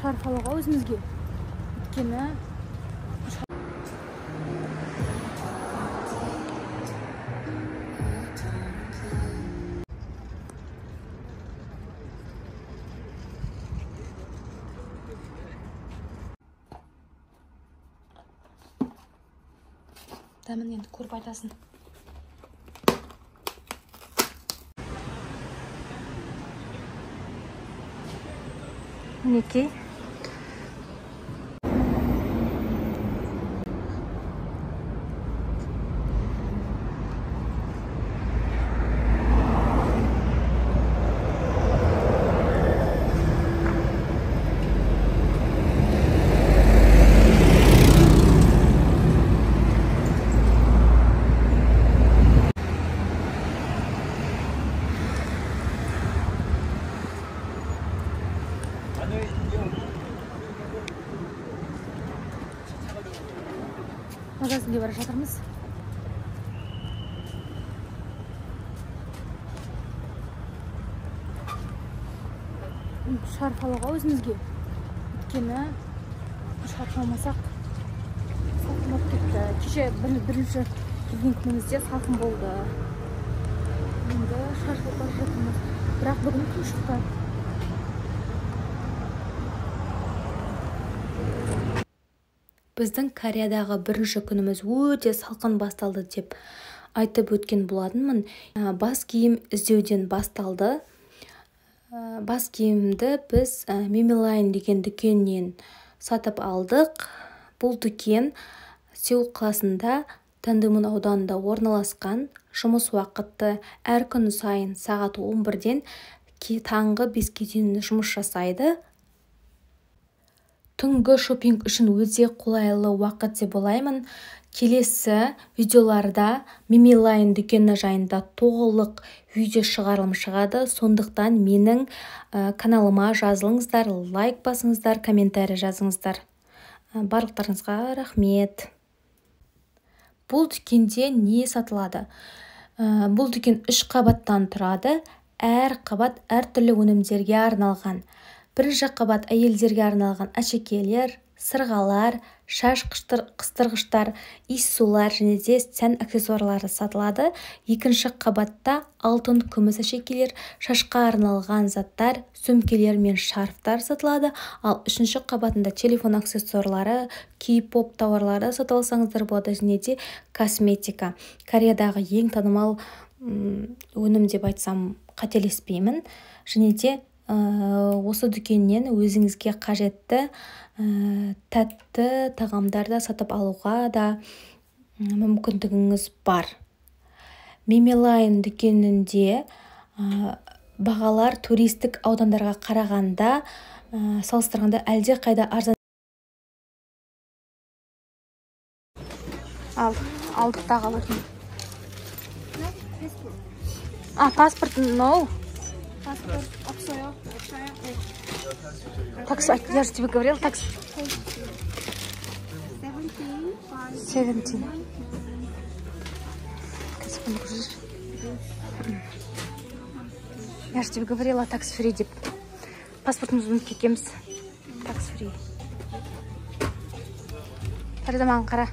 шарф алуға өзімізге. Өйткені дәмін енді көріп айтасын. Мінекей. Магазинге бара жатырмыз. Шарф алуға өзімізге. Өйткені шарф алмасақ салқын болып кетті. Кеше бірінші келген күнімізде салқын болды. Енді шарф алып бара жатырмыз. Бірақ бүгін күн шықты. Біздің Кореядағы бірінші күніміз өте салқын басталды деп айтып өткен болатынмын. Бас киім іздеуден басталды. Бас киімді біз Мимилайн деген дүкеннен сатып алдық. Бұл дүкен Сеул қаласында Тандымын ауданында орналасқан. Жұмыс уақыты әр күн сайын сағат 11-ден таңғы 5-ге дейін жұмыс жасайды. Түнгі шопинг үшін өте қолайлы уақыт деп ойлаймын. Келесі видеоларда Мимилайн дүкені жайында толық видео шығарылым шығады. Сондықтан менің каналыма жазылыңыздар, лайк басыңыздар, комментарий жазыңыздар. Барлықтарыңызға рахмет. Бұл дүкенде не сатылады? Бұл дүкен 3 қабаттан тұрады. Әр қабат әртүрлі өнімдерге арналған. Бірінші қабат әйелдерге арналған әшекейлер, сырғалар, шаш қыстырғыштар, иіссулар және де сән аксессуарлары сатылады. Екінші қабатта алтын, күміс әшекейлер, шашқа арналған заттар, сөмкелер мен шарфтар сатылады. Ал үшінші қабатында телефон аксессуарлары, кей-поп тауарлары сатылсаңыздар болады, және де косметика. Кореядағы ең танымал өнім деп айтсам қателеспеймін. Және де осы дүкеннен өзіңізге қажетті тәтті тағамдарды сатып алуға да мүмкіндігіңіз бар. Мимилайн дүкенінде бағалар туристік аудандарға қарағанда салыстырғанда әлде қайда арзан. Алдық тағалы. Паспорт, no. Паспорт, обшая. Такс, я же тебе говорил, такс. 17. Я же тебе говорила, такс-фри деп. Паспортымызды ұмытып кеткенбіз. Такс-фри. Тарда маған қара.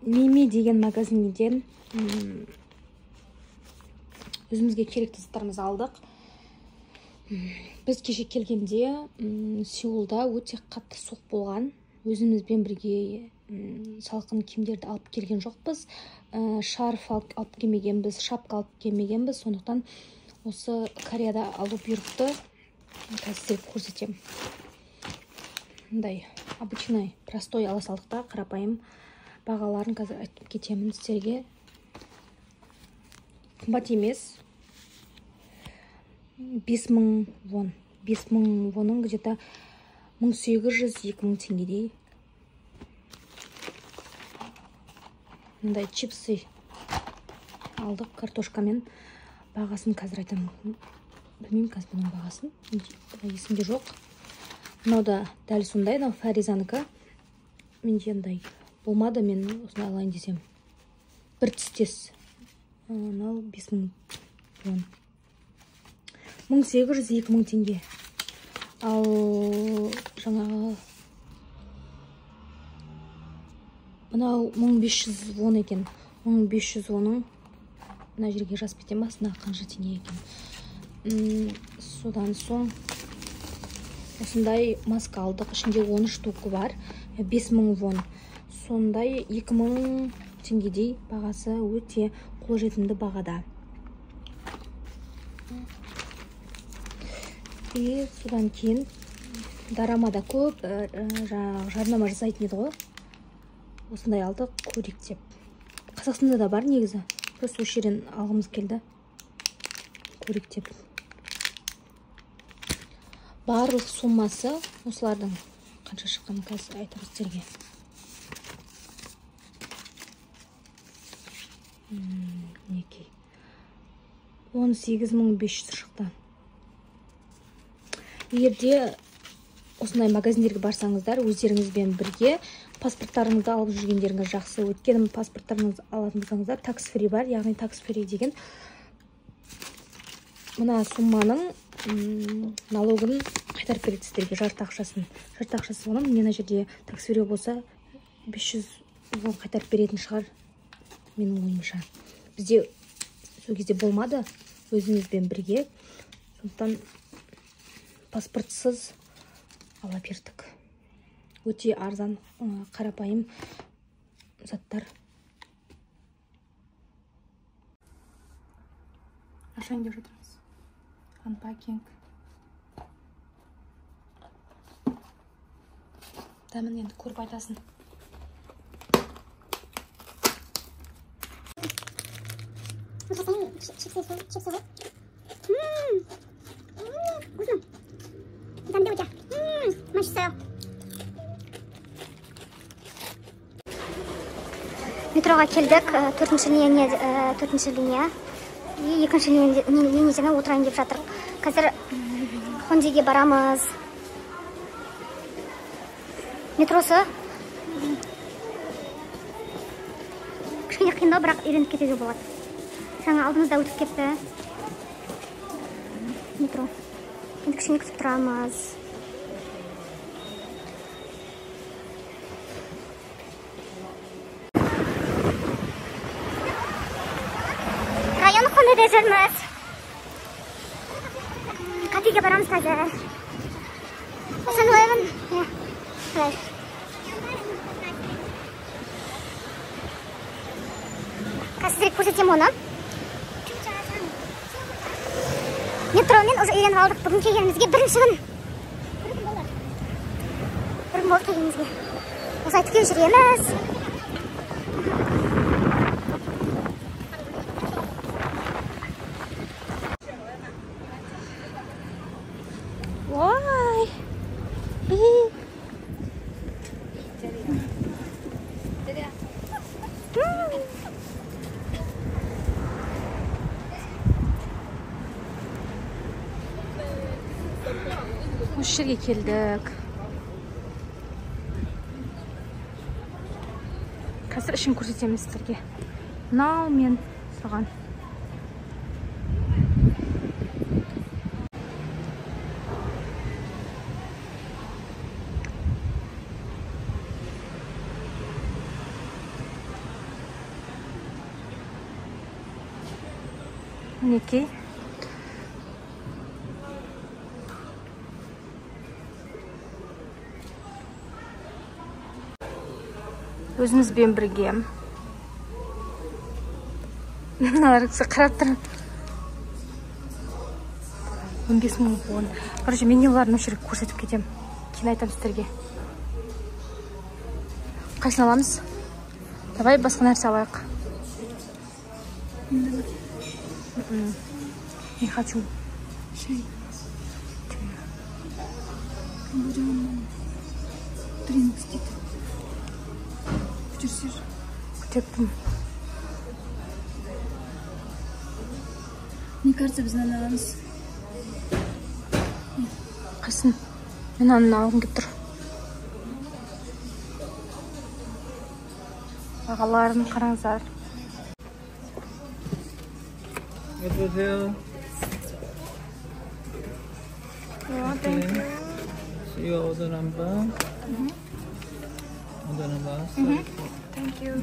Мими деген магазинден өзімізге керекті заттарымызды алдық. Біз кеше келгенде Сеулда өте қатты суық болған. Өзімізбен бірге салқын киімдерді алып келген жоқпыз. Шарф алып келмегенбіз, шапка алып келмегенбіз. Сондықтан осы Кореяда алу бұйрықты қазір көрсетемін. Мындай обычный простой ала салдық та, қарапайым бағаларын қазір айтып кетемін сіздерге. Қымбат емес. 5000 вон. 5000 вонның где-то 1800-2000 теңгедей. Мындай чипсы алдық картошкамен. Бағасын қазір айтамын. Білмеймін қазір бұның бағасын. Есімде жоқ. Мынау да дәл сондай, мынау Фаризанікі. Менде андай болмады, мен осыны алайын десем. Бір түстес. Мынау 5000 вон. 1800-2000 теңге. Ал жаңағы мынау 1500 вон екен. 1500 оның мына жерге жазып кетем басына қанша теңге екен. Содан соң осындай маска алдық. Ішінде 13 штукі бар. 5000 вон. Сондай 2000 теңгедей, бағасы өте қолжетімді бағада. И содан кейін дарамада көп жарнама жасайтын еді ғой. Осындай алдық, көрейік деп. Қазақстанда да бар негізі. Просто осы жерден алғымыз келді. Көрейік деп. Барлық суммасы осылардың қанша шыққанын қазір айтамын сіздерге. Мінекей. 18500 шықты. Егерде осындай магазиндерге барсаңыздар, өздеріңізбен бірге паспорттарыңызды алып жүргендеріңіз жақсы. Өйткені паспорттарыңызды алатын болсаңыздар, такс-фри бар, яғни такс-фри деген мына сумманың налогын қайтарып береді сіздерге, жарты ақшасын. Жарты ақшасы оның мына жерде такс-фри болса 500 вон қайтарып беретін шығар, менің ойымша. Бізде сол кезде болмады, өзімізбен бірге. Сондықтан паспортсыз ала бердік. Өте арзан, қарапайым заттар. Ашан деп жатырмыз. Unpacking. Дәмін енді көріп айтасын. 맛있어요. метроға келдік, төртінші линия. Екінші линиясына отырайын деп жатыр. Қазір Хондеге барамыз. Метросы кішкене қиындау, бірақ үйреніп кетуге болады. Жаңа алдымызда өтіп кетті метро. Енді кішкене күтіп тұрамыз. Район Хондеде жүрміз. Кафеге барамыз қазір. Осыны ойын. Қазір көрсетем оны. Метромен уже үйреніп алдық. Бүгін келгенімізге бірінші күн. Бір күн болды келгенімізге. Осылай тіке жүреміз. Ой! Осы жерге келдік. Қазір ішін көрсетеміз сіздерге. Мынау мен саған. мінекей. Өзімізбен бірге. Нарықсы қарап тұрын. 15 мың болған. Короче, менюларын өшіріп көрсетіп кетем. Кейін айтам сіздерге. Қайсын аламыз? Давай басқа нәрсе алайық. Не хочу. Шай. Тренинг істейді. Күтерсер. Күтеттім. Мне кажется, біз нан аламыз. Қайсын? Мен анын алғым кеп тұр. Ағаларын қараңыздар. 여보세요. See you order number. Order number. Thank you.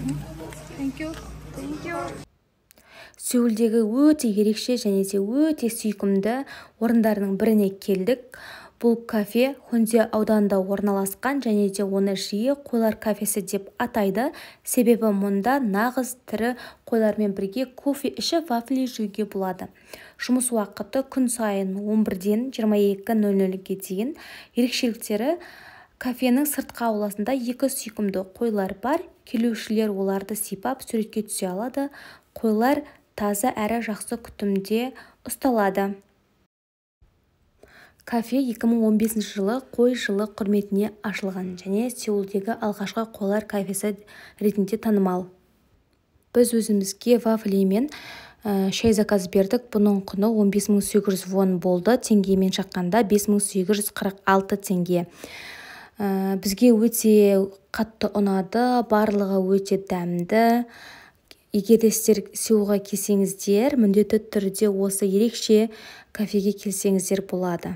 Сеулдегі өте ерекше және де өте сүйкімді орындарының біріне келдік. Бұл кафе Хонде ауданында орналасқан және де оны жиі қойлар кафесі деп атайды. Себебі мұнда нағыз тірі қойлармен бірге кофе ішіп вафли жеуге болады. Жұмыс уақыты күн сайын 11-ден 22:00-ге дейін. Ерекшеліктері кафенің сыртқы ауласында 2 сүйкімді қойлар бар. Келушілер оларды сипап суретке түсе алады. Қойлар таза әрі жақсы күтімде ұсталады. Кафе 2015 жылы қой жылы құрметіне ашылған және Сеулдегі алғашқы қойлар кафесі ретінде танымал. Біз өзімізге вафли мен шай заказ бердік. Бұның құны 15.800 вон болды. Теңгемен шаққанда 5.846 теңге. Бізге өте қатты ұнады, барлығы өте дәмді. Егер де сіздер Сеулға келсеңіздер, міндетті түрде осы ерекше кафеге келсеңіздер болады.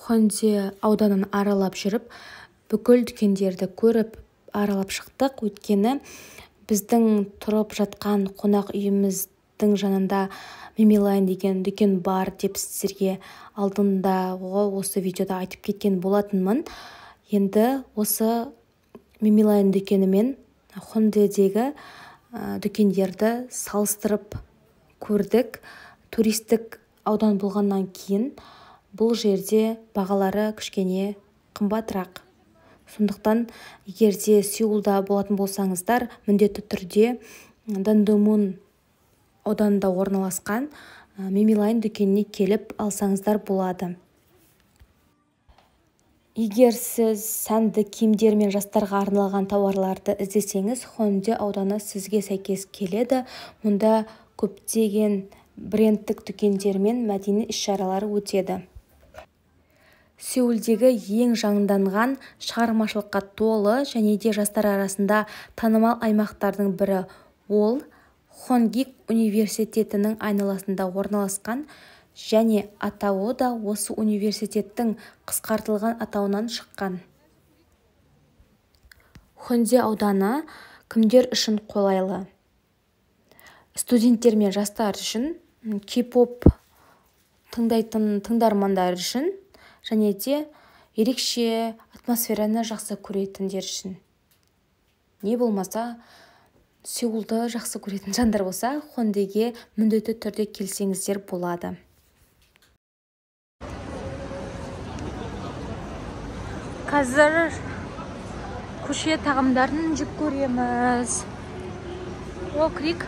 Хонде ауданын аралап жүріп, бүкіл дүкендерді көріп аралап шықтық. Өйткені біздің тұрып жатқан қонақ үйіміздің жанында Мимилайн деген дүкен бар деп сіздерге алдында осы видеода айтып кеткен болатынмын. Енді осы Мимилайн дүкені мен Хондедегі дүкендерді салыстырып көрдік. Туристік аудан болғаннан кейін бұл жерде бағалары кішкене қымбатырақ. Сондықтан, егер де Сеулда болатын болсаңыздар, міндетті түрде Дандомун ауданында орналасқан Мимилайн дүкеніне келіп алсаңыздар болады. Егер сіз сәнді киімдер мен жастарға арналған тауарларды іздесеңіз, Хонде ауданы сізге сәйкес келеді. Мұнда көптеген брендтік дүкендер мен мәдени іс-шаралар өтеді. Сеулдегі ең жаңданған шығармашылыққа толы және де жастар арасында танымал аймақтардың бірі ол Хонгик университетінің айналасында орналасқан және атауы да осы университеттің қысқартылған атауынан шыққан. Хонде ауданы кімдер үшін қолайлы? Студенттер мен жастар үшін, кей-поп тыңдайтын тыңдармандар үшін, және де ерекше атмосфераны жақсы көретіндер үшін. Не болмаса, Сеулды жақсы көретін жандар болса, Хондеге міндетті түрде келсеңіздер болады. Қазір көше тағамдарын жеп көреміз. О, Крик.